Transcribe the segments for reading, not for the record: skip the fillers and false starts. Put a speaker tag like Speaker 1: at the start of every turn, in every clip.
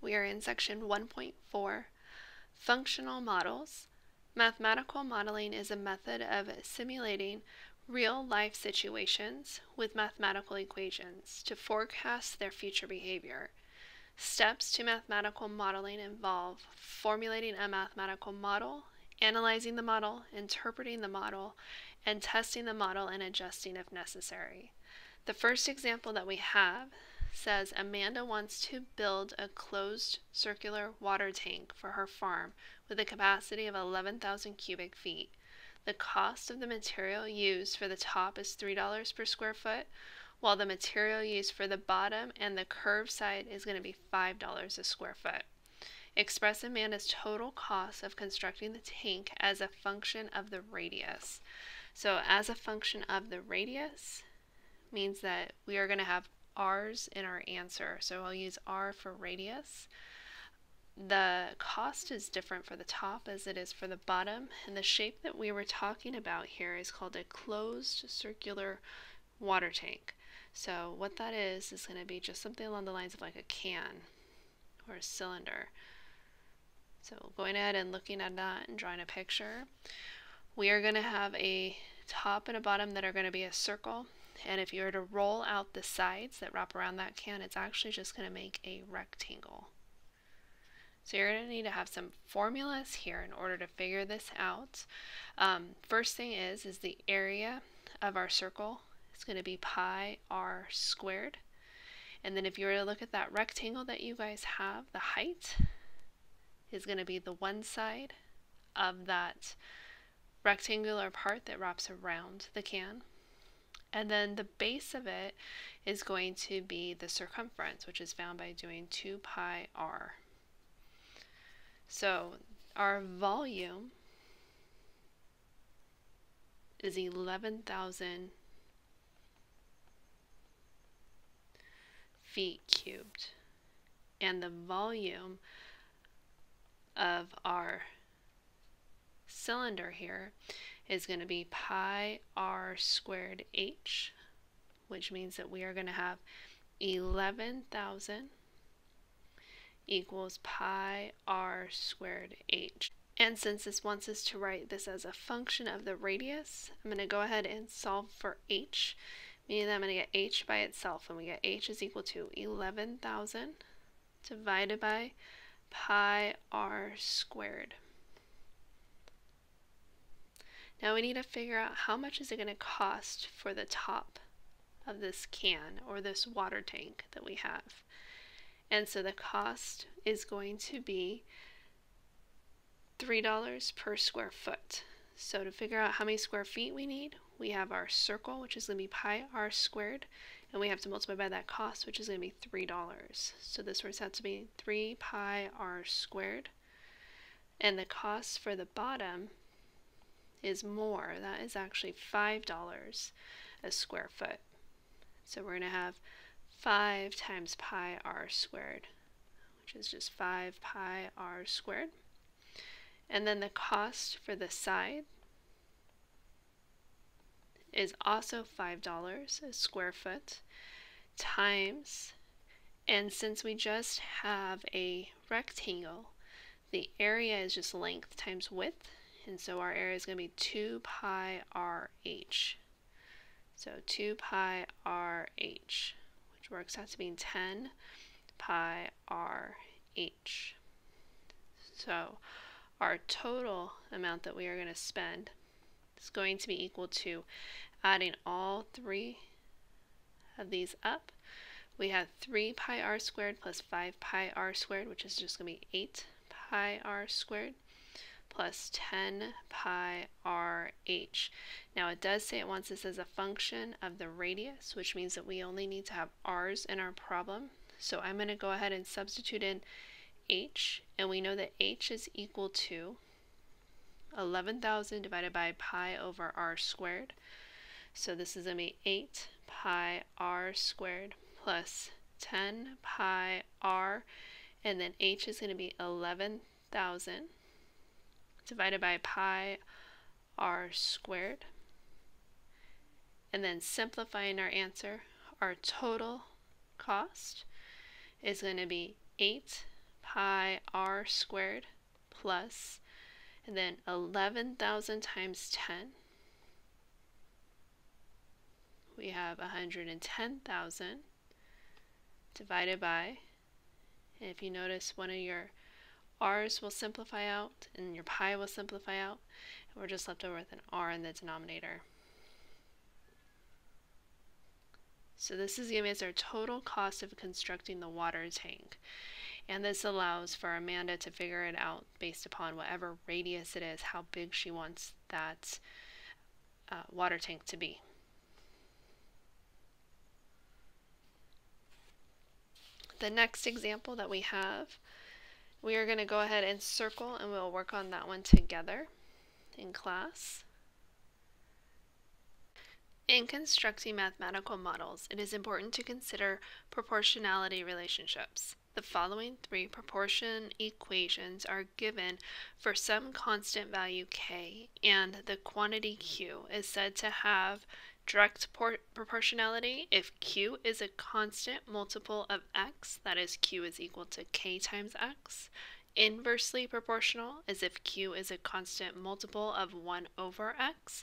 Speaker 1: We are in section 1.4, Functional Models. Mathematical modeling is a method of simulating real-life situations with mathematical equations to forecast their future behavior. Steps to mathematical modeling involve formulating a mathematical model, analyzing the model, interpreting the model, and testing the model and adjusting if necessary. The first example that we have says Amanda wants to build a closed circular water tank for her farm with a capacity of 11,000 cubic feet. The cost of the material used for the top is $3 per square foot, while the material used for the bottom and the curved side is going to be $5 a square foot. Express Amanda's total cost of constructing the tank as a function of the radius. So as a function of the radius means that we are going to have r's in our answer. So I'll use r for radius. The cost is different for the top as it is for the bottom, and the shape that we were talking about here is called a closed circular water tank. So what that is going to be just something along the lines of like a can or a cylinder. So going ahead and looking at that and drawing a picture, we are going to have a top and a bottom that are going to be a circle, and if you were to roll out the sides that wrap around that can, it's actually just going to make a rectangle. So you're going to need to have some formulas here in order to figure this out. First thing is the area of our circle is going to be pi r squared. And then if you were to look at that rectangle that you guys have, the height is going to be the one side of that rectangular part that wraps around the can. And then the base of it is going to be the circumference, which is found by doing 2 pi r. So our volume is 11,000 feet cubed. And the volume of our cylinder here is going to be pi r squared h, which means that we are going to have 11,000 equals pi r squared h. And since this wants us to write this as a function of the radius, I'm going to go ahead and solve for h, meaning that I'm going to get h by itself, and we get h is equal to 11,000 divided by pi r squared. Now we need to figure out how much is it going to cost for the top of this can or this water tank that we have. And so the cost is going to be $3 per square foot. So to figure out how many square feet we need, we have our circle, which is going to be pi r squared, and we have to multiply by that cost, which is going to be $3. So this works out to be 3 pi r squared. And the cost for the bottom is more. That is actually $5 a square foot. So we're going to have 5 times pi r squared, which is just 5 pi r squared. And then the cost for the side is also $5 a square foot times, and since we just have a rectangle, the area is just length times width, and so our area is going to be 2 pi r h. So 2 pi r h, which works out to be 10 pi r h. So our total amount that we are going to spend is going to be equal to, adding all three of these up, we have 3 pi r squared plus 5 pi r squared, which is just going to be 8 pi r squared, plus 10 pi r h. Now it does say it wants this as a function of the radius, which means that we only need to have r's in our problem. So I'm going to go ahead and substitute in h, and we know that h is equal to 11,000 divided by pi over r squared. So this is going to be 8 pi r squared plus 10 pi r, and then h is going to be 11,000 divided by pi r squared. And then simplifying our answer, our total cost is going to be 8 pi r squared plus, and then 11,000 times 10. We have 110,000 divided by, and if you notice, one of your r's will simplify out and your pi will simplify out, and we're just left over with an r in the denominator. So this is giving us our total cost of constructing the water tank. And this allows for Amanda to figure it out based upon whatever radius it is, how big she wants that water tank to be. The next example that we have, we are going to go ahead and circle, and we'll work on that one together in class. In constructing mathematical models, it is important to consider proportionality relationships. The following three proportion equations are given for some constant value k, and the quantity q is said to have direct proportionality if q is a constant multiple of x, that is q is equal to k times x. Inversely proportional is if q is a constant multiple of 1 over x,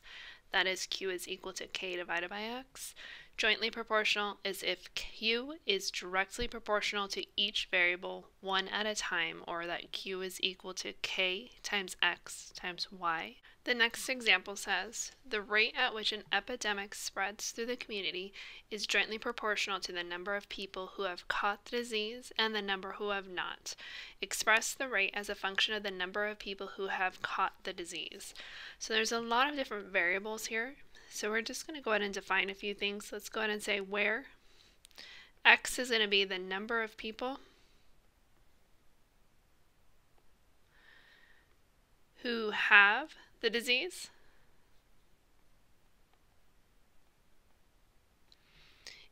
Speaker 1: that is q is equal to k divided by x. Jointly proportional is if q is directly proportional to each variable one at a time, or that q is equal to k times x times y. The next example says, the rate at which an epidemic spreads through the community is jointly proportional to the number of people who have caught the disease and the number who have not. Express the rate as a function of the number of people who have caught the disease. So there's a lot of different variables here. So we're just going to go ahead and define a few things. Let's go ahead and say where x is going to be the number of people who have the disease,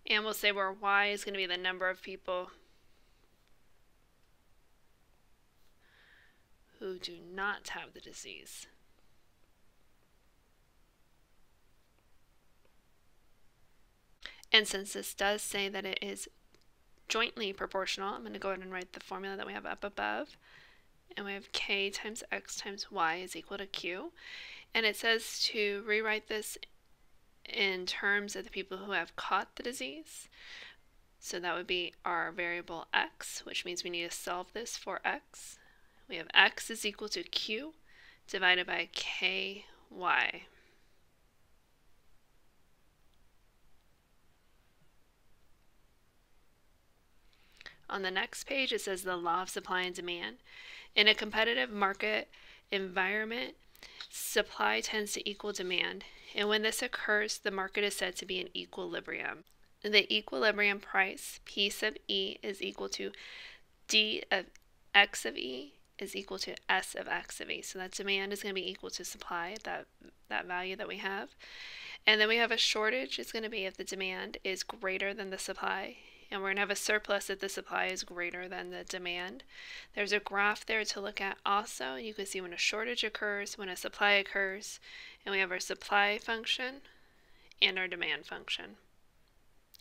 Speaker 1: and we'll say where y is going to be the number of people who do not have the disease. And since this does say that it is jointly proportional, I'm going to go ahead and write the formula that we have up above. And we have k times x times y is equal to q. And it says to rewrite this in terms of the people who have caught the disease. So that would be our variable x, which means we need to solve this for x. We have x is equal to q divided by ky. On the next page, it says the law of supply and demand. In a competitive market environment, supply tends to equal demand, and when this occurs, the market is said to be in equilibrium. The equilibrium price, P sub E, is equal to D of X of E is equal to S of X of E. So that demand is going to be equal to supply, that value that we have. And then we have a shortage. It's going to be if the demand is greater than the supply. And we're going to have a surplus if the supply is greater than the demand. There's a graph there to look at also. You can see when a shortage occurs, when a supply occurs, and we have our supply function and our demand function.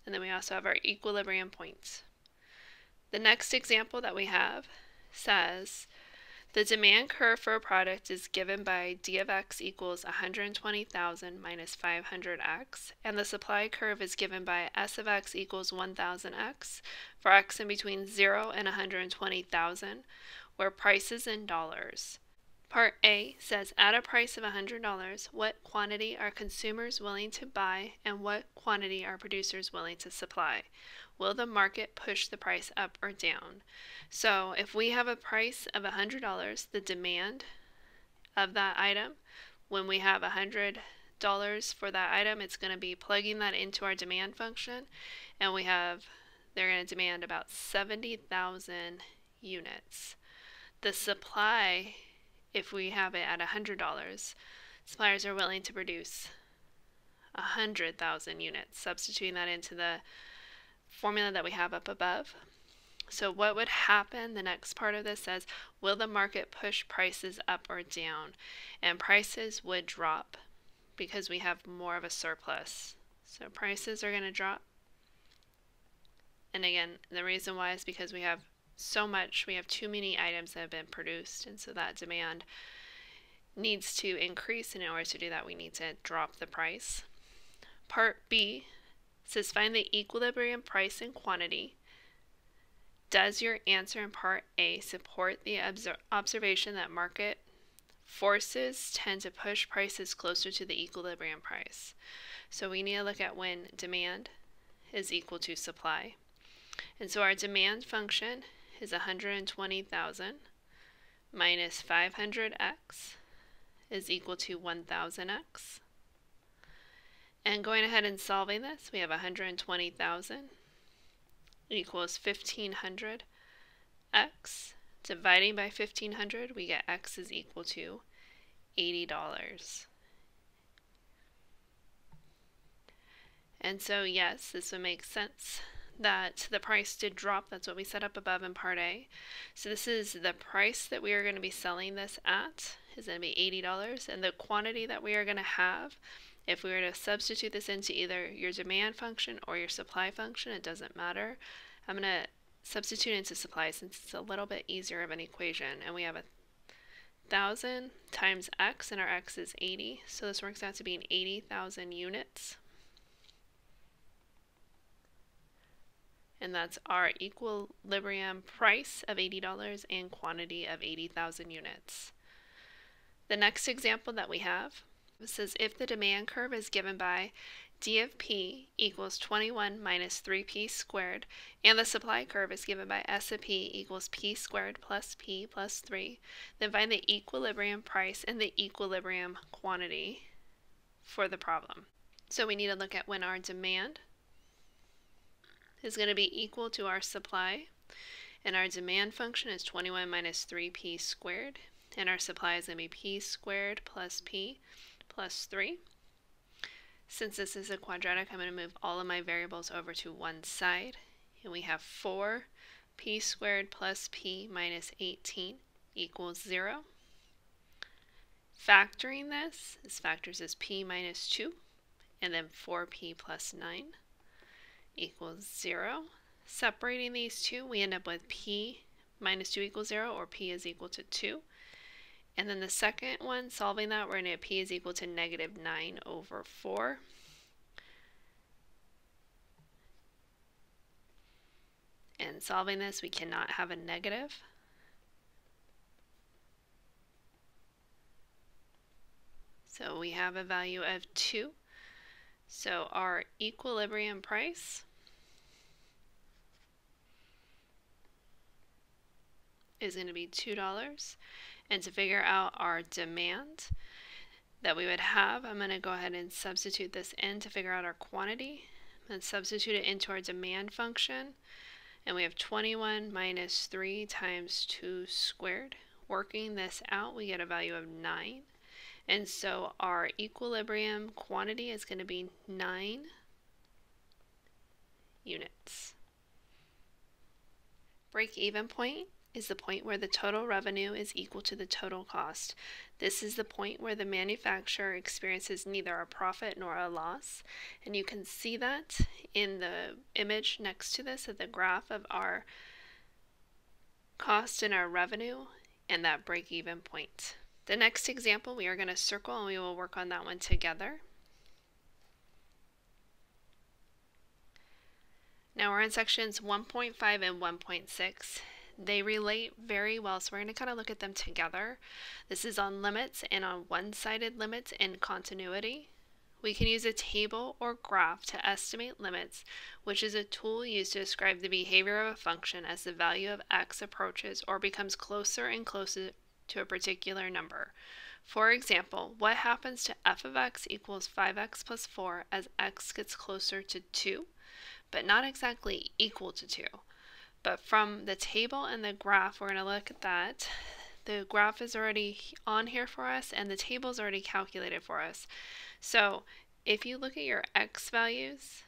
Speaker 1: And then we also have our equilibrium points. The next example that we have says the demand curve for a product is given by d of x equals 120,000 minus 500x, and the supply curve is given by s of x equals 1,000x for x in between 0 and 120,000, where price is in dollars. Part A says, at a price of $100, what quantity are consumers willing to buy and what quantity are producers willing to supply? Will the market push the price up or down? So if we have a price of $100, the demand of that item, when we have $100 for that item, it's going to be plugging that into our demand function, and they're going to demand about 70,000 units. The supply, if we have it at $100, suppliers are willing to produce 100,000 units, substituting that into the formula that we have up above. So what would happen? The next part of this says, will the market push prices up or down? And prices would drop because we have more of a surplus. So prices are going to drop. And again, the reason why is because we have so much, we have too many items that have been produced, and so that demand needs to increase, and in order to do that we need to drop the price. Part B says find the equilibrium price and quantity. Does your answer in part A support the observation that market forces tend to push prices closer to the equilibrium price? So we need to look at when demand is equal to supply. And so our demand function is 120,000 minus 500x is equal to 1,000x. And going ahead and solving this, we have 120,000 equals 1,500x. Dividing by 1,500, we get x is equal to $80. And so yes, this would make sense that the price did drop. That's what we set up above in part A. So this is the price that we are going to be selling this at is going to be $80, and the quantity that we are going to have, if we were to substitute this into either your demand function or your supply function, it doesn't matter. I'm going to substitute into supply since it's a little bit easier of an equation, and we have 1,000 times x, and our x is 80, so this works out to be 80,000 units. And that's our equilibrium price of $80 and quantity of 80,000 units. The next example that we have says if the demand curve is given by d of p equals 21 minus 3p squared, and the supply curve is given by s of p equals p squared plus p plus 3, then find the equilibrium price and the equilibrium quantity for the problem. So we need to look at when our demand is going to be equal to our supply, and our demand function is 21 minus 3p squared, and our supply is going to be p squared plus p plus 3. Since this is a quadratic, I'm going to move all of my variables over to one side, and we have 4p squared plus p minus 18 equals 0. Factoring this factors as p minus 2, and then 4p plus 9 equals 0. Separating these two, we end up with p minus 2 equals 0, or p is equal to 2. And then the second one, solving that, we're going to get p is equal to negative 9 over 4. And solving this, we cannot have a negative. So we have a value of 2. So our equilibrium price is going to be $2. And to figure out our demand that we would have, I'm going to go ahead and substitute this in to figure out our quantity, and substitute it into our demand function. And we have 21 minus 3 times 2 squared. Working this out, we get a value of 9. And so our equilibrium quantity is going to be 9 units. Break-even point is the point where the total revenue is equal to the total cost. This is the point where the manufacturer experiences neither a profit nor a loss. And you can see that in the image next to this, at the graph of our cost and our revenue and that break-even point. The next example we are going to circle, and we will work on that one together. Now we're in sections 1.5 and 1.6. They relate very well, so we're going to kind of look at them together. This is on limits and on one-sided limits and continuity. We can use a table or graph to estimate limits, which is a tool used to describe the behavior of a function as the value of x approaches or becomes closer and closer to a particular number. For example, what happens to f of x equals 5x plus 4 as x gets closer to 2, but not exactly equal to 2. But from the table and the graph, we're going to look at that. The graph is already on here for us, and the table is already calculated for us. So if you look at your x values,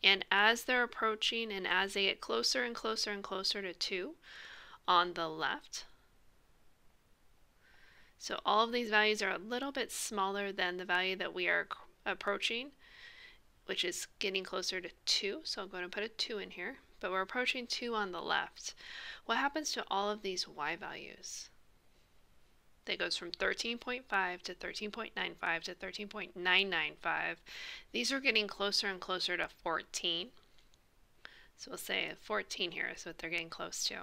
Speaker 1: and as they're approaching and as they get closer and closer and closer to 2 on the left, so all of these values are a little bit smaller than the value that we are approaching, which is getting closer to 2. So I'm going to put a 2 in here. but we're approaching 2 on the left. What happens to all of these y values? That goes from 13.5 to 13.95 to 13.995. These are getting closer and closer to 14. So we'll say 14 here is what they're getting close to.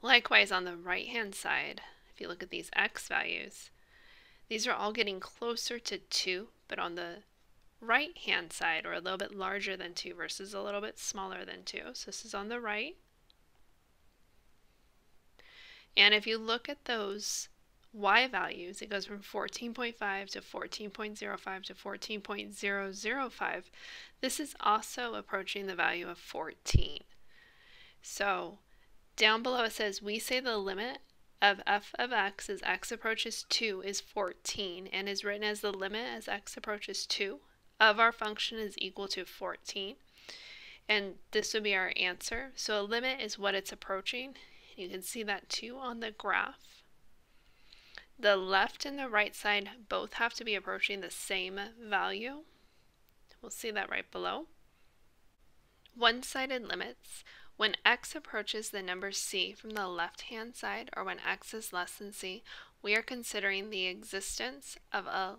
Speaker 1: Likewise, on the right-hand side, if you look at these x values, these are all getting closer to 2, but on the right-hand side, or a little bit larger than 2 versus a little bit smaller than 2. So this is on the right. And if you look at those y values, it goes from 14.5 to 14.05 to 14.005. This is also approaching the value of 14. So down below it says, we say the limit of f of x as x approaches 2 is 14, and is written as the limit as x approaches 2 of our function is equal to 14. And this would be our answer. So a limit is what it's approaching. You can see that too on the graph. The left and the right side both have to be approaching the same value. We'll see that right below. One-sided limits. When x approaches the number c from the left-hand side, or when x is less than c, we are considering the existence of a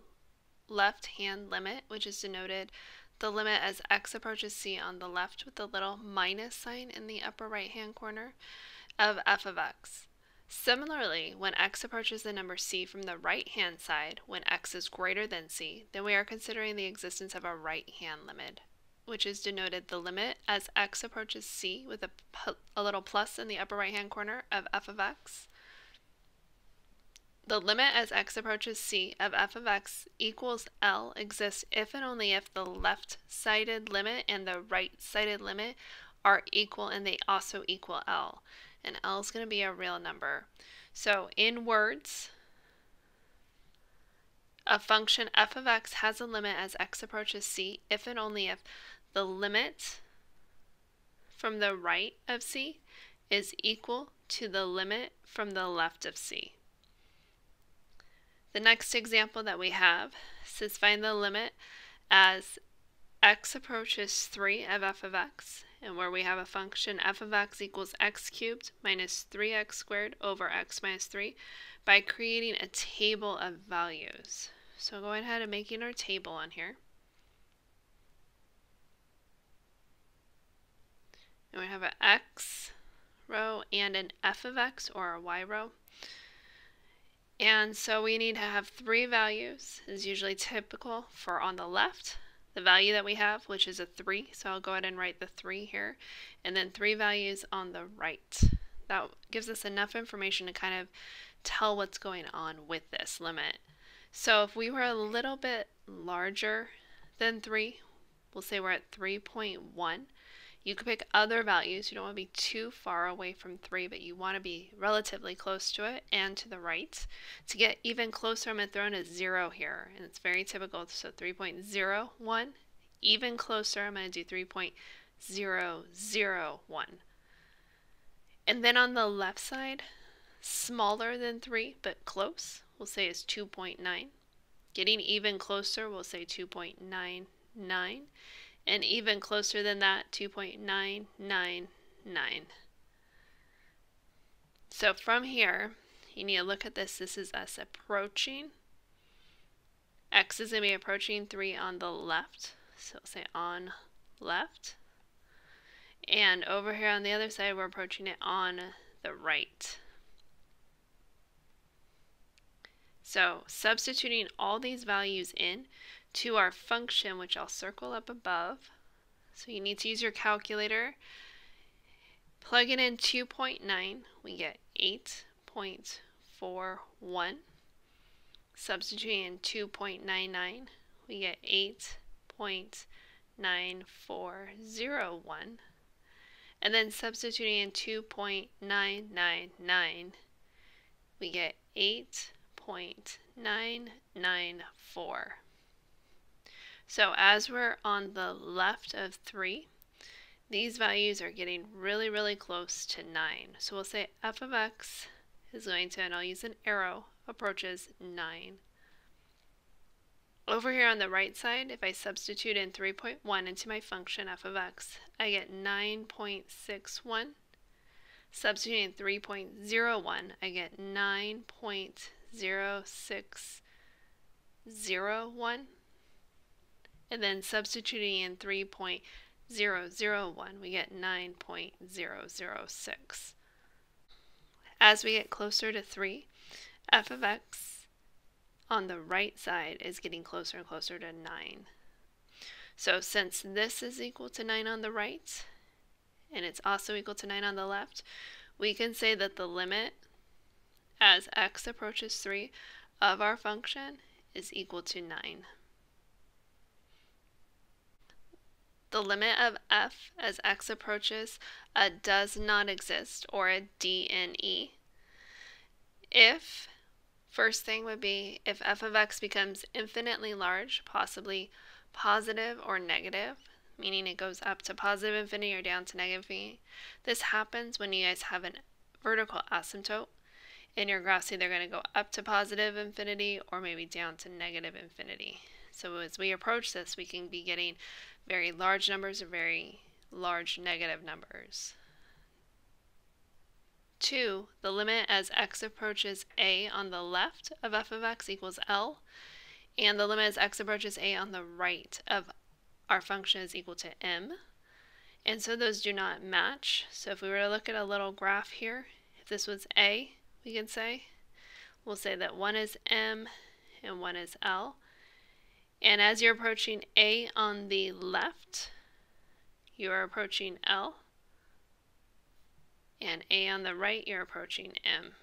Speaker 1: left-hand limit, which is denoted the limit as x approaches c on the left with the little minus sign in the upper right-hand corner of f of x. Similarly, when x approaches the number c from the right-hand side, when x is greater than c, then we are considering the existence of a right-hand limit, which is denoted the limit as x approaches c with a little plus in the upper right-hand corner of f of x. The limit as x approaches c of f of x equals L exists if and only if the left-sided limit and the right-sided limit are equal and they also equal L. And L is going to be a real number. So in words, a function f of x has a limit as x approaches c if and only if the limit from the right of c is equal to the limit from the left of c. The next example that we have says find the limit as x approaches 3 of f of x, and where we have a function f of x equals x cubed minus 3x squared over x minus 3 by creating a table of values. So going ahead and making our table on here. And we have an x row and an f of x, or a y row. And so we need to have 3 values, is usually typical for on the left. The value that we have, which is a 3, so I'll go ahead and write the 3 here, and then 3 values on the right. That gives us enough information to kind of tell what's going on with this limit. So if we were a little bit larger than 3, we'll say we're at 3.1. You could pick other values. You don't want to be too far away from 3, but you want to be relatively close to it and to the right. To get even closer, I'm going to throw in a 0 here, and it's very typical. So 3.01. Even closer, I'm going to do 3.001. And then on the left side, smaller than 3, but close, we'll say is 2.9. Getting even closer, we'll say 2.99. And even closer than that, 2.999. So from here, you need to look at this. This is us approaching. X is going to be approaching 3 on the left. So say on left. And over here on the other side, we're approaching it on the right. So substituting all these values in to our function, which I'll circle up above. So you need to use your calculator. Plug it in 2.9, we get 8.41. Substituting in 2.99, we get 8.9401. And then substituting in 2.999, we get 8.994. So as we're on the left of 3, these values are getting really, really close to 9. So we'll say f of x is going to, and I'll use an arrow, approaches 9. Over here on the right side, if I substitute in 3.1 into my function f of x, I get 9.61. Substituting 3.01, I get 9.0601. And then substituting in 3.001, we get 9.006. As we get closer to 3, f of x on the right side is getting closer and closer to 9. So since this is equal to 9 on the right, and it's also equal to 9 on the left, we can say that the limit as x approaches 3 of our function is equal to 9. The limit of f as x approaches a does not exist, or a DNE. If, first thing would be if f of x becomes infinitely large, possibly positive or negative, meaning it goes up to positive infinity or down to negative infinity. This happens when you guys have a vertical asymptote in your graphs, either going to go up to positive infinity or maybe down to negative infinity. So as we approach this, we can be getting very large numbers or very large negative numbers. 2, the limit as x approaches a on the left of f of x equals L, and the limit as x approaches a on the right of our function is equal to m. And so those do not match. So if we were to look at a little graph here, if this was a, we can say, we'll say that one is m and one is L. And as you're approaching a on the left, you are approaching L. And a on the right, you're approaching m.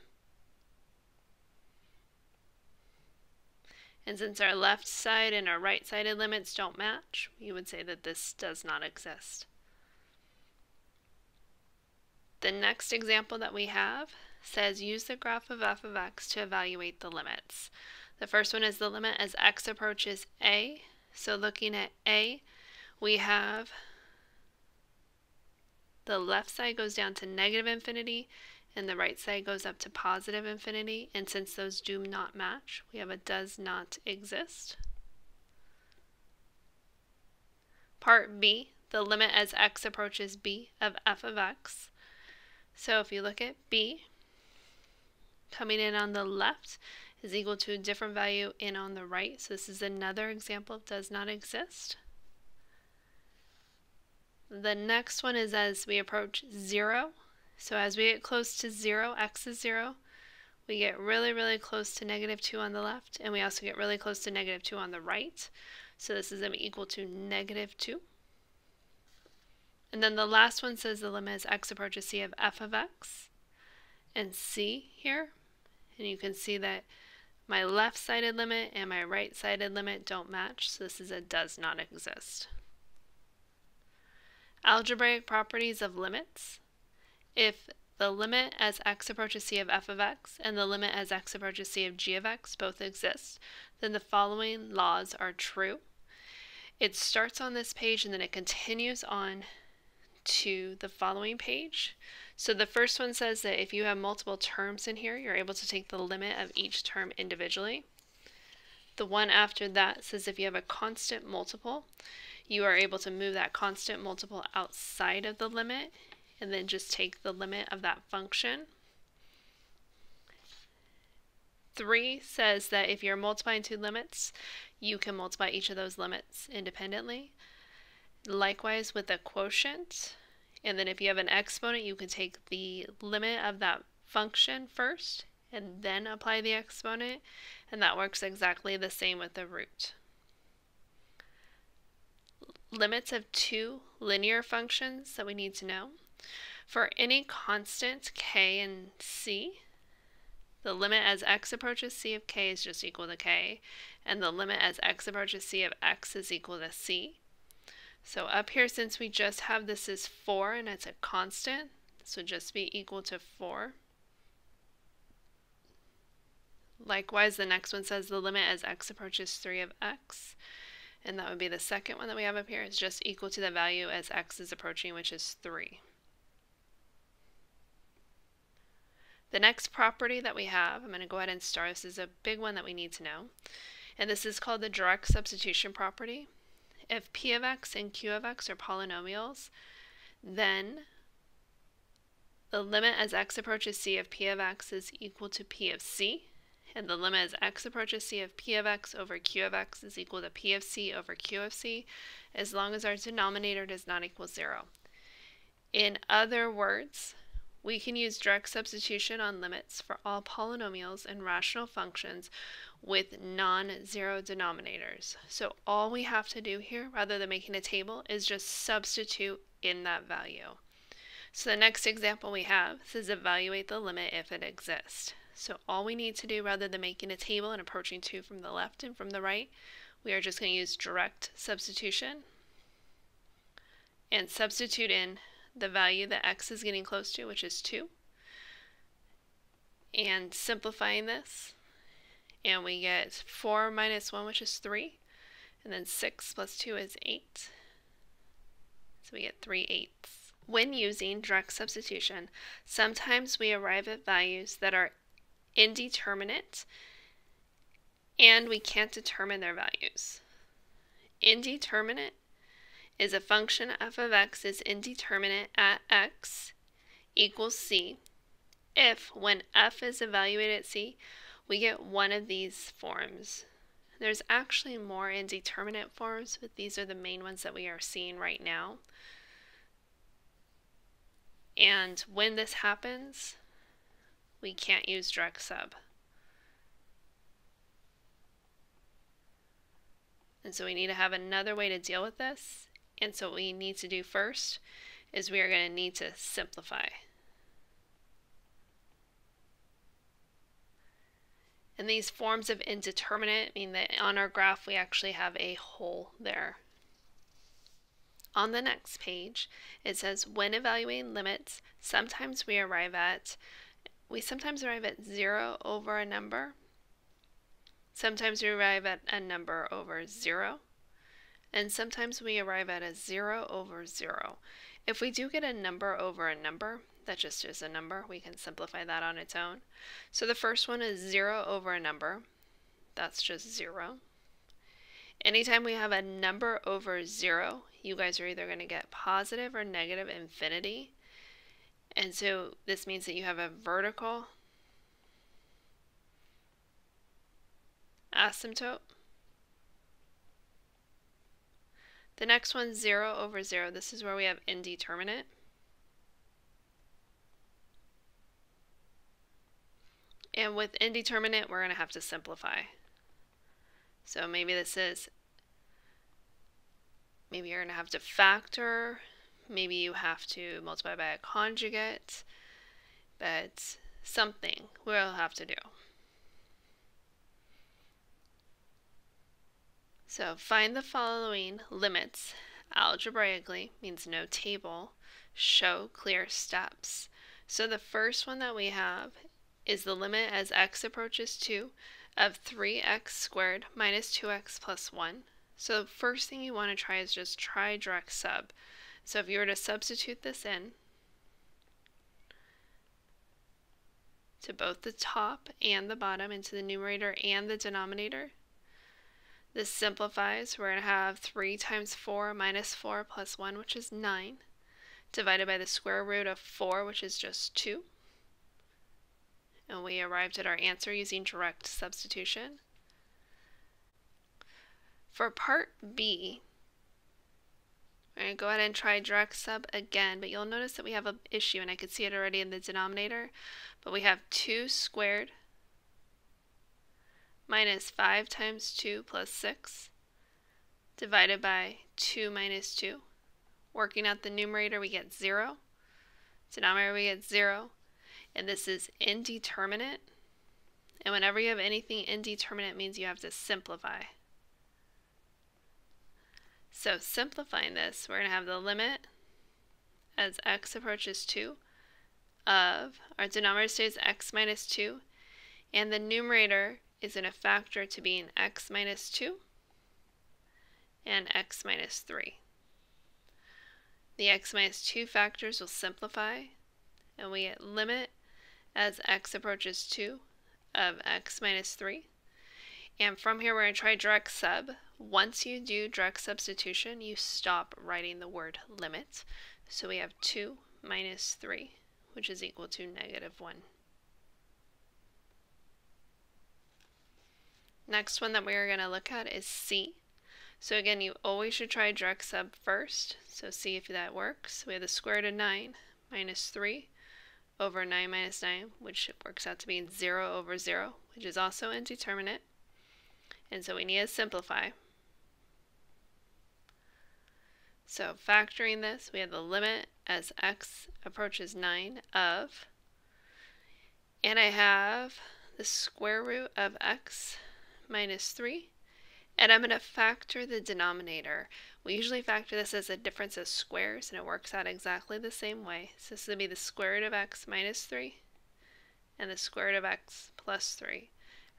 Speaker 1: And since our left side and our right sided limits don't match, we would say that this does not exist. The next example that we have says use the graph of f of x to evaluate the limits. The first one is the limit as x approaches a. So looking at a, we have the left side goes down to negative infinity and the right side goes up to positive infinity. And since those do not match, we have a does not exist. Part B, the limit as x approaches b of f of x. So if you look at b, coming in on the left is equal to a different value in on the right. So this is another example of does not exist. The next one is as we approach 0. So as we get close to 0, x is 0, we get really, really close to negative 2 on the left, and we also get really close to negative 2 on the right. So this is going to be equal to negative 2. And then the last one says the limit as x approaches c of f of x. And c here, and you can see that my left-sided limit and my right-sided limit don't match, so this is a does not exist. Algebraic properties of limits. If the limit as x approaches c of f of x and the limit as x approaches c of g of x both exist, then the following laws are true. It starts on this page and then it continues on to the following page. So the first one says that if you have multiple terms in here, you're able to take the limit of each term individually. The one after that says if you have a constant multiple, you are able to move that constant multiple outside of the limit and then just take the limit of that function. 3 says that if you're multiplying two limits, you can multiply each of those limits independently. Likewise with a quotient, and then if you have an exponent, you can take the limit of that function first and then apply the exponent, and that works exactly the same with the root. Limits of two linear functions that we need to know. For any constant k and c, the limit as x approaches c of k is just equal to k, and the limit as x approaches c of x is equal to c. So up here, since we just have this as 4 and it's a constant, this would just be equal to 4. Likewise, the next one says the limit as x approaches 3 of x, and that would be the second one that we have up here, is just equal to the value as x is approaching, which is 3. The next property that we have, I'm going to go ahead and start. This is a big one that we need to know, and this is called the direct substitution property. If p of x and q of x are polynomials, then the limit as x approaches c of p of x is equal to p of c, and the limit as x approaches c of p of x over q of x is equal to p of c over q of c, as long as our denominator does not equal 0. In other words, we can use direct substitution on limits for all polynomials and rational functions with non-zero denominators. So all we have to do here, rather than making a table, is just substitute in that value. So the next example we have says evaluate the limit if it exists. So all we need to do, rather than making a table and approaching 2 from the left and from the right, we are just going to use direct substitution and substitute in the value that x is getting close to, which is 2, and simplifying this, and we get 4 minus 1, which is 3, and then 6 plus 2 is 8, so we get 3/8. When using direct substitution, sometimes we arrive at values that are indeterminate and we can't determine their values. Indeterminate is a function f of x is indeterminate at x equals c if, when f is evaluated at c, we get one of these forms. There's actually more indeterminate forms, but these are the main ones that we are seeing right now. And when this happens, we can't use direct sub. And so we need to have another way to deal with this. And so what we need to do first is we are going to need to simplify. And these forms of indeterminate mean that on our graph we actually have a hole there. On the next page, it says when evaluating limits, sometimes we arrive at 0 over a number. Sometimes we arrive at a number over 0. And sometimes we arrive at a 0 over 0. If we do get a number over a number, that just is a number. We can simplify that on its own. So the first one is 0 over a number. That's just 0. Anytime we have a number over 0, you guys are either going to get positive or negative infinity. And so this means that you have a vertical asymptote. The next one's 0 over 0. This is where we have indeterminate. And with indeterminate, we're going to have to simplify. So maybe you're going to have to factor. Maybe you have to multiply by a conjugate. But something we'll have to do. So find the following limits algebraically, means no table, show clear steps. So the first one that we have is the limit as x approaches 2 of 3x squared minus 2x plus 1. So the first thing you want to try is just try direct sub. So if you were to substitute this in to both the top and the bottom, into the numerator and the denominator, this simplifies. We're going to have 3 times 4 minus 4 plus 1, which is 9, divided by the square root of 4, which is just 2. And we arrived at our answer using direct substitution. For part B, we're going to go ahead and try direct sub again, but you'll notice that we have an issue, and I could see it already in the denominator, but we have 2 squared minus 5 times 2 plus 6 divided by 2 minus 2. Working out the numerator, we get 0. Denominator, we get 0. And this is indeterminate. And whenever you have anything indeterminate, it means you have to simplify. So simplifying this, we're going to have the limit as x approaches 2 of, our denominator stays x minus 2, and the numerator is in a factor to being x minus 2 and x minus 3. The x minus 2 factors will simplify, and we get limit as x approaches 2 of x minus 3. And from here, we're going to try direct sub. Once you do direct substitution, you stop writing the word limit. So we have 2 minus 3, which is equal to -1. Next one that we're going to look at is C. So again, you always should try direct sub first. So see if that works. We have the square root of 9 minus 3 over 9 minus 9, which works out to be 0 over 0, which is also indeterminate. And so we need to simplify. So factoring this, we have the limit as x approaches 9 of, and I have the square root of x minus 3, and I'm going to factor the denominator. We usually factor this as a difference of squares, and it works out exactly the same way. So this would be the square root of x minus 3 and the square root of x plus 3.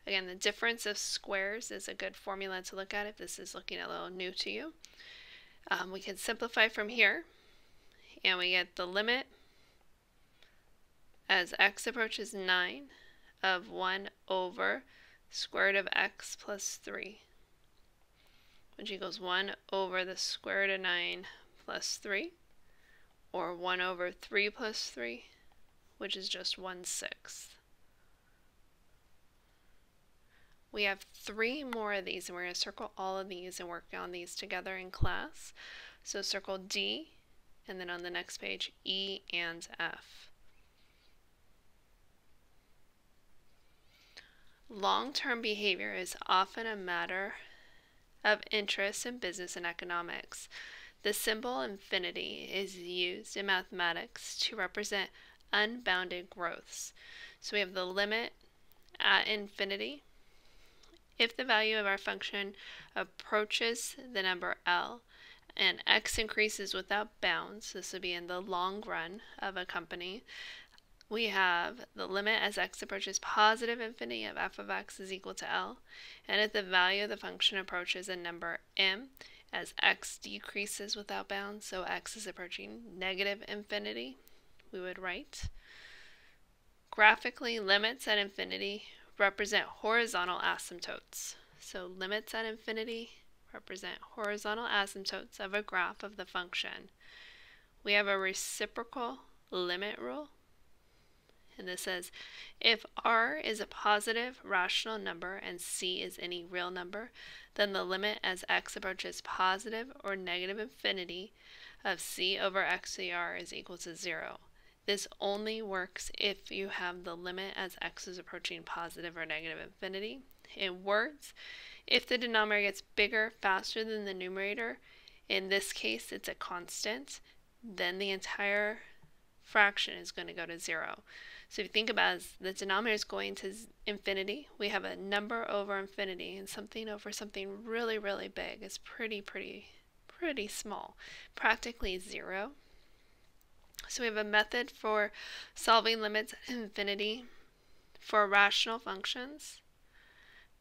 Speaker 1: Again, the difference of squares is a good formula to look at if this is looking a little new to you. We can simplify from here, and we get the limit as x approaches 9 of 1 over square root of x plus 3, which equals 1 over the square root of 9 plus 3, or 1 over 3 plus 3, which is just 1/6. We have 3 more of these, and we're going to circle all of these and work on these together in class. So circle D, and then on the next page, E and F. Long-term behavior is often a matter of interest in business and economics. The symbol infinity is used in mathematics to represent unbounded growths. So we have the limit at infinity. If the value of our function approaches the number L and x increases without bounds, this would be in the long run of a company, we have the limit as x approaches positive infinity of f of x is equal to L. And if the value of the function approaches a number m as x decreases without bounds, so x is approaching negative infinity, we would write graphically limits at infinity represent horizontal asymptotes. So limits at infinity represent horizontal asymptotes of a graph of the function. We have a reciprocal limit rule, and this says if r is a positive rational number and c is any real number, then the limit as x approaches positive or negative infinity of c over x to the r is equal to 0. This only works if you have the limit as x is approaching positive or negative infinity. In words, if the denominator gets bigger faster than the numerator, in this case it's a constant, then the entire fraction is going to go to 0. So if you think about it, as the denominator is going to infinity, we have a number over infinity, and something over something really, really big is pretty small, practically 0. So we have a method for solving limits at infinity for rational functions.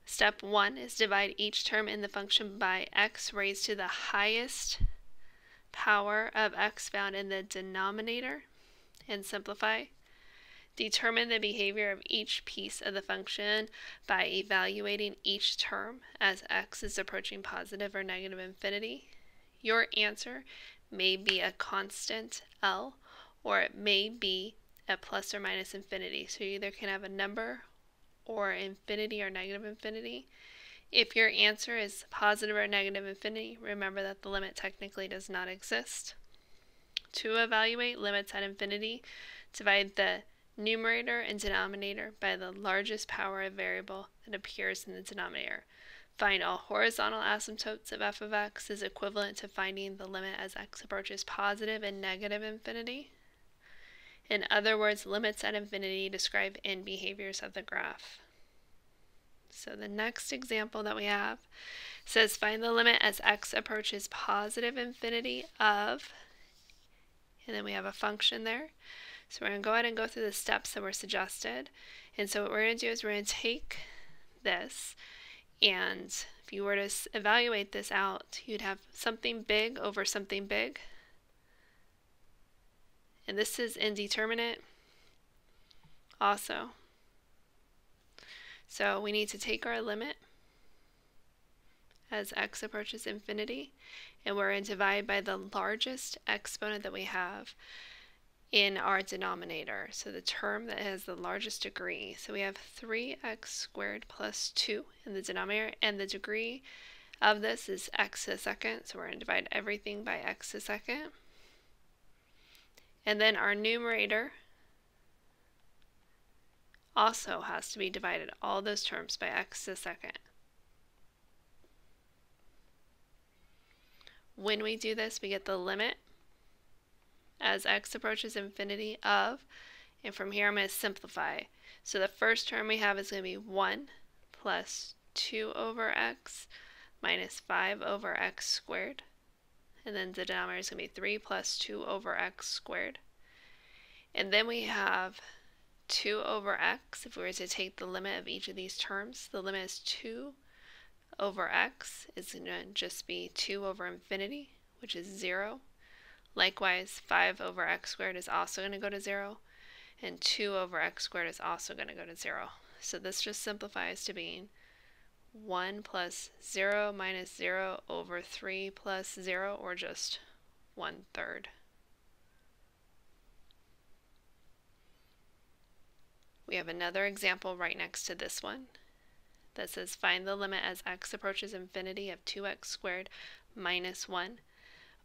Speaker 1: Step 1 is divide each term in the function by x raised to the highest power of x found in the denominator and simplify. Determine the behavior of each piece of the function by evaluating each term as x is approaching positive or negative infinity. Your answer may be a constant L, or it may be a plus or minus infinity. So you either can have a number or infinity or negative infinity. If your answer is positive or negative infinity, remember that the limit technically does not exist. To evaluate limits at infinity, divide the numerator and denominator by the largest power of variable that appears in the denominator. Find all horizontal asymptotes of f of x is equivalent to finding the limit as x approaches positive and negative infinity. In other words, limits at infinity describe end behaviors of the graph. So the next example that we have says find the limit as x approaches positive infinity of, and then we have a function there. So we're going to go ahead and go through the steps that were suggested. And so what we're going to do is we're going to take this, and if you were to evaluate this out, you'd have something big over something big. And this is indeterminate also. So we need to take our limit as x approaches infinity, and we're going to divide by the largest exponent that we have in our denominator, so the term that has the largest degree. So we have 3x squared plus 2 in the denominator, and the degree of this is x to the second, so we're going to divide everything by x to the second. And then our numerator also has to be divided, all those terms, by x to the second. When we do this, we get the limit as x approaches infinity of, and from here I'm going to simplify. So the first term we have is going to be 1 plus 2 over x minus 5 over x squared. And then the denominator is going to be 3 plus 2 over x squared. And then we have 2 over x. If we were to take the limit of each of these terms, the limit is 2 over x is going to just be 2 over infinity, which is 0. Likewise, 5 over x squared is also going to go to 0, and 2 over x squared is also going to go to 0. So this just simplifies to being 1 plus 0 minus 0 over 3 plus 0, or just 1/3. We have another example right next to this one that says find the limit as x approaches infinity of 2x squared minus 1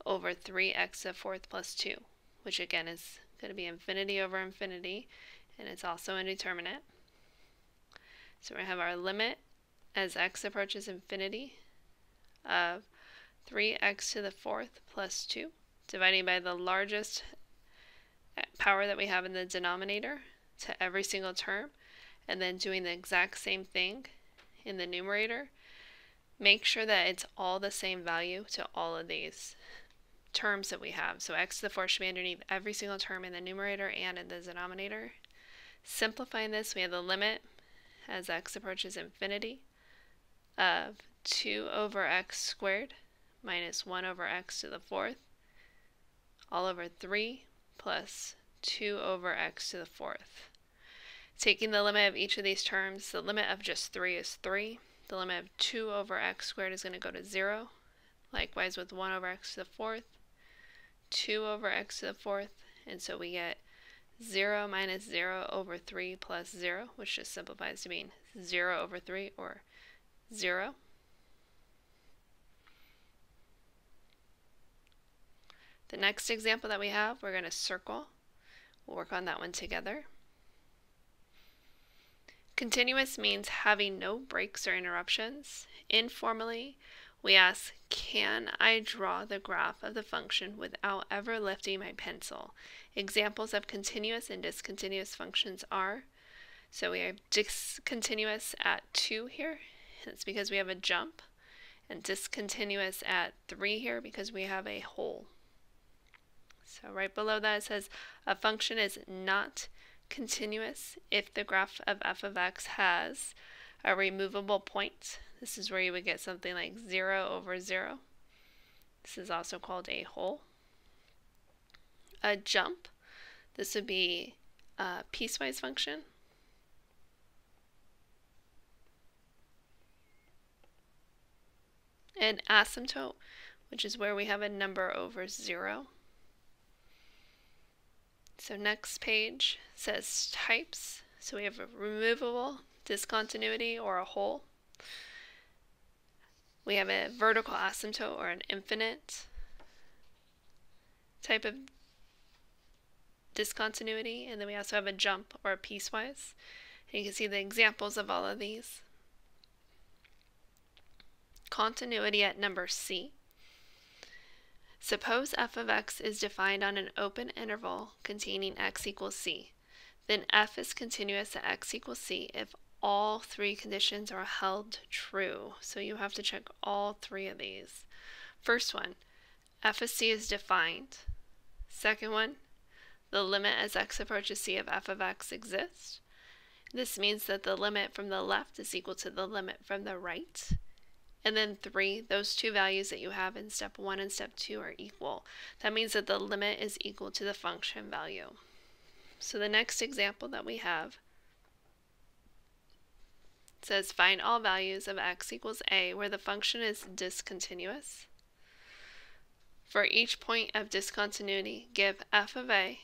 Speaker 1: over 3x to the fourth plus 2, which again is going to be infinity over infinity, and it's also indeterminate. So we have our limit as x approaches infinity of 3x to the fourth plus 2, dividing by the largest power that we have in the denominator to every single term, and then doing the exact same thing in the numerator. Make sure that it's all the same value to all of these terms that we have. So x to the fourth should be underneath every single term in the numerator and in the denominator. Simplifying this, we have the limit as x approaches infinity of 2 over x squared minus 1 over x to the fourth all over 3 plus 2 over x to the fourth. Taking the limit of each of these terms, the limit of just 3 is 3. The limit of 2 over x squared is going to go to 0. Likewise with 1 over x to the fourth, 2 over x to the fourth, and so we get 0 minus 0 over 3 plus 0, which just simplifies to being 0 over 3, or 0. The next example that we have, we're going to circle. We'll work on that one together. Continuous means having no breaks or interruptions. Informally, we ask, can I draw the graph of the function without ever lifting my pencil? Examples of continuous and discontinuous functions are, so we have discontinuous at 2 here. That's because we have a jump. And discontinuous at 3 here because we have a hole. So right below that it says a function is not continuous if the graph of f of x has a removable point. This is where you would get something like 0 over 0. This is also called a hole. A jump, this would be a piecewise function. An asymptote, which is where we have a number over 0. So next page says types. So we have a removable, discontinuity, or a hole. We have a vertical asymptote, or an infinite type of discontinuity, and then we also have a jump, or a piecewise. And you can see the examples of all of these. Continuity at number c. Suppose f of x is defined on an open interval containing x equals c. Then f is continuous at x equals c if all 3 conditions are held true. So you have to check all 3 of these. First one, f of c is defined. Second one, the limit as x approaches c of f of x exists. This means that the limit from the left is equal to the limit from the right. And then 3, those 2 values that you have in step 1 and step 2 are equal. That means that the limit is equal to the function value. So the next example that we have It says find all values of x equals a where the function is discontinuous. For each point of discontinuity, give f of a,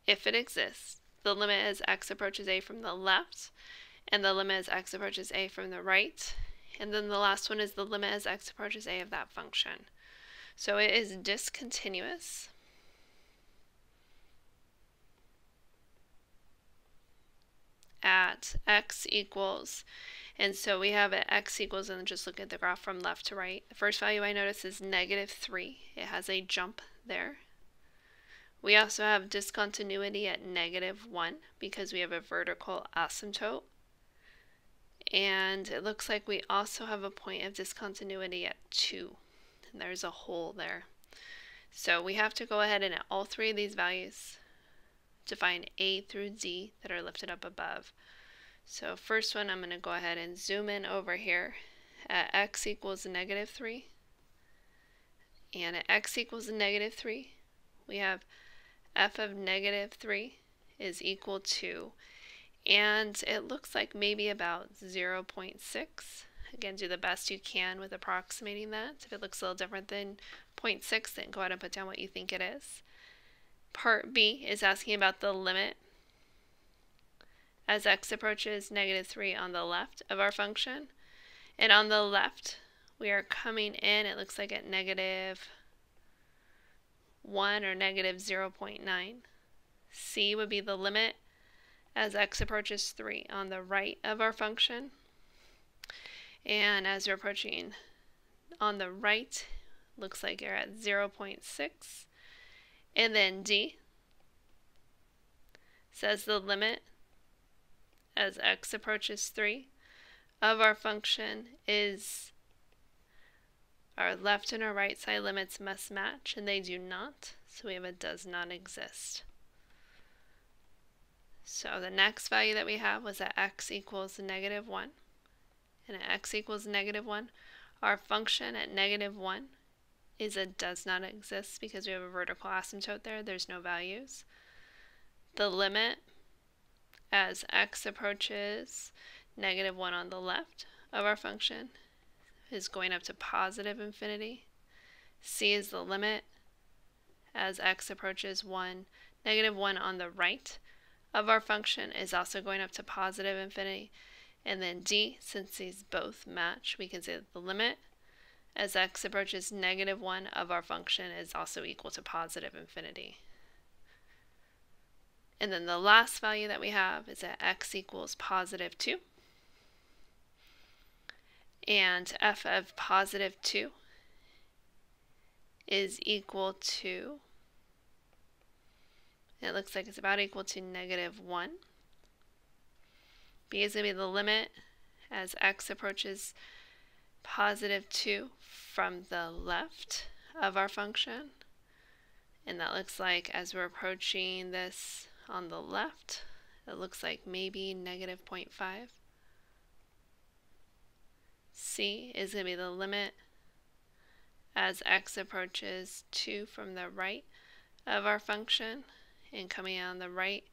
Speaker 1: if it exists, the limit as x approaches a from the left, and the limit as x approaches a from the right, and then the last one is the limit as x approaches a of that function. So it is discontinuous at x equals, and so we have at x equals, and just look at the graph from left to right. The first value I notice is -3. It has a jump there. We also have discontinuity at -1 because we have a vertical asymptote. And it looks like we also have a point of discontinuity at 2. And there's a hole there. So we have to go ahead and at all three of these values to find a through d that are lifted up above. So first one, I'm going to go ahead and zoom in over here at x equals -3. And at x equals -3, we have f of -3 is equal to, and it looks like maybe about 0.6. Again, do the best you can with approximating that. If it looks a little different than 0.6, then go ahead and put down what you think it is. Part B is asking about the limit as x approaches -3 on the left of our function. And on the left, we are coming in, it looks like at -1 or -0.9. C would be the limit as x approaches 3 on the right of our function. And as we're approaching on the right, looks like you're at 0.6. And then D says the limit as x approaches 3 of our function is, our left and our right side limits must match, and they do not. So we have a does not exist. So the next value that we have was at x equals -1. And at x equals -1, our function at -1 is a does not exist because we have a vertical asymptote there. There's no values. The limit as x approaches -1 on the left of our function is going up to +infinity. C is the limit as x approaches -1 on the right of our function is also going up to +infinity. And then D, since these both match, we can say that the limit as x approaches -1 of our function is also equal to +infinity. And then the last value that we have is that x equals +2. And f of +2 is equal to, it looks like it's about equal to -1. B is going to be the limit as x approaches +2 from the left of our function. And that looks like as we're approaching this on the left, it looks like maybe -0.5. C is going to be the limit as x approaches 2 from the right of our function. And coming on the right,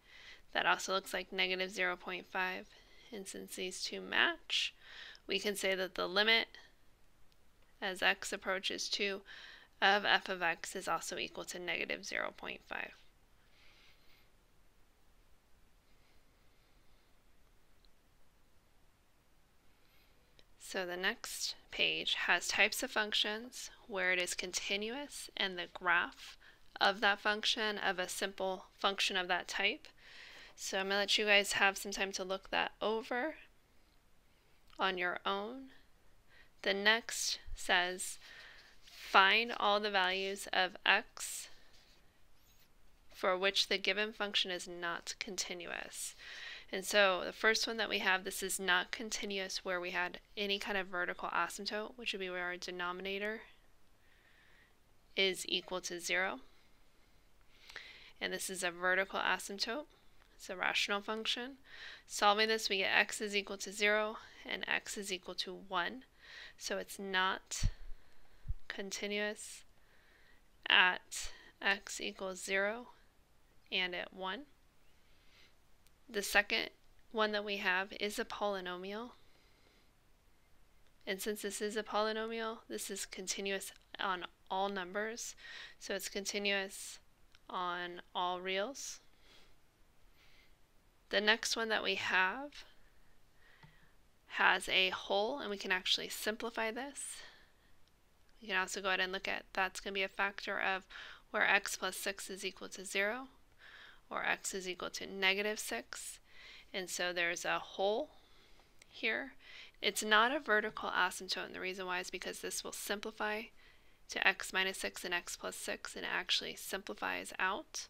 Speaker 1: that also looks like -0.5. And since these two match, we can say that the limit as x approaches 2 of f of x is also equal to -0.5. So the next page has types of functions where it is continuous and the graph of that function of a simple function of that type. So I'm going to let you guys have some time to look that over on your own. The next says find all the values of x for which the given function is not continuous. And so the first one that we have, this is not continuous where we had any kind of vertical asymptote, which would be where our denominator is equal to 0. And this is a vertical asymptote. It's a rational function. Solving this, we get x is equal to 0 and x is equal to 1. So it's not continuous at x equals 0 and at 1. The second one that we have is a polynomial. And since this is a polynomial, this is continuous on all numbers. So it's continuous on all reals. The next one that we have has a whole, and we can actually simplify this. We can also go ahead and look at that's going to be a factor of where x plus 6 is equal to 0, or x is equal to negative 6. And so there's a whole here. It's not a vertical asymptote, and the reason why is because this will simplify to x minus 6 and x plus 6, and it actually simplifies out.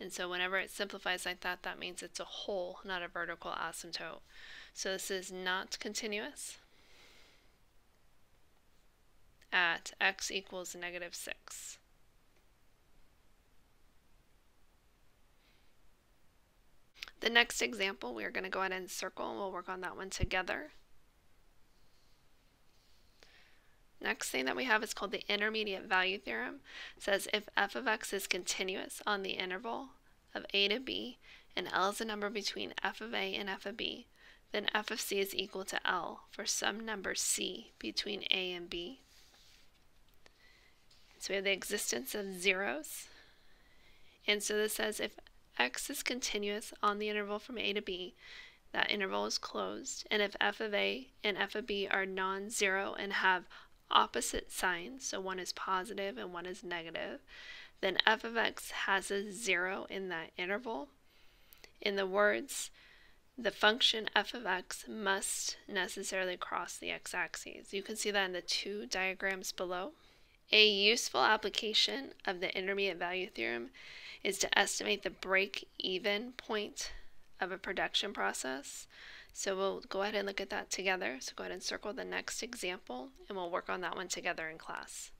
Speaker 1: And so whenever it simplifies like that, that means it's a whole, not a vertical asymptote. So this is not continuous at x equals negative 6. The next example, we're going to go ahead and circle, and we'll work on that one together. Next thing that we have is called the intermediate value theorem. It says if f of x is continuous on the interval of a to b, and L is a number between f of a and f of b, then f of c is equal to L for some number c between a and b. So we have the existence of zeros. And so this says if x is continuous on the interval from a to b, that interval is closed. And if f of a and f of b are non-zero and have opposite signs, so one is positive and one is negative, then f of x has a 0 in that interval. In the words, the function f of x must necessarily cross the x-axis. You can see that in the two diagrams below. A useful application of the intermediate value theorem is to estimate the break-even point of a production process. So we'll go ahead and look at that together. So go ahead and circle the next example, and we'll work on that one together in class.